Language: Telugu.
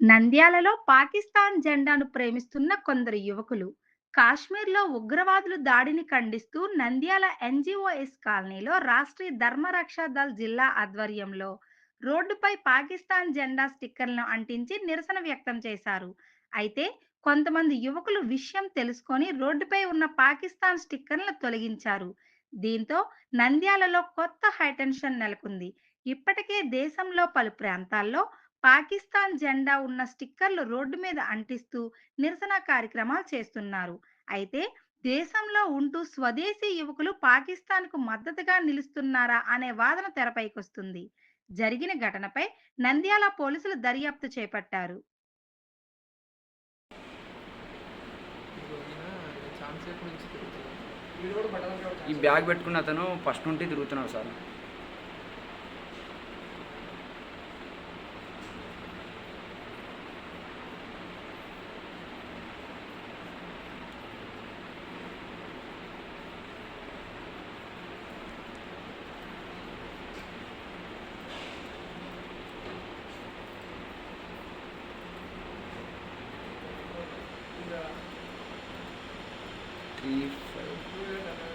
నంద్యాలలో పాకిస్తాన్ జెండాను ప్రేమిస్తున్న కొందరు యువకులు కాశ్మీర్లో ఉగ్రవాదులు దాడిని ఖండిస్తూ నంద్యాల ఎన్జిఓఎస్ కాలనీలో రాష్ట్రీయ ధర్మరక్షా దళ్ జిల్లా ఆధ్వర్యంలో రోడ్డుపై పాకిస్తాన్ జెండా స్టిక్కర్లను అంటించి నిరసన వ్యక్తం చేశారు. అయితే కొంతమంది యువకులు విషయం తెలుసుకొని రోడ్డుపై ఉన్న పాకిస్తాన్ స్టిక్కర్లను తొలగించారు. దీంతో నంద్యాలలో కొత్త హైటెన్షన్ నెలకొంది. ఇప్పటికే దేశంలో పలు ప్రాంతాల్లో పాకిస్తాన్ జెండా ఉన్న స్టిక్కర్లు రోడ్డు మీద అంటిస్తూ నిరసన కార్యక్రమాలు చేస్తున్నారు. అయితే దేశంలో ఉంటూ స్వదేశీ యువకులు పాకిస్తాన్‌కు మద్దతుగా నిలుస్తున్నారా అనే వాదన తెరపైకొస్తుంది. జరిగిన ఘటనపై నంద్యాల పోలీసులు దర్యాప్తు చేపట్టారు. ఈ బ్యాగ్ పెట్టుకున్న అతను ఫస్ట్ నుండి తిరుగుతున్నాడు సార్. త్రీ 5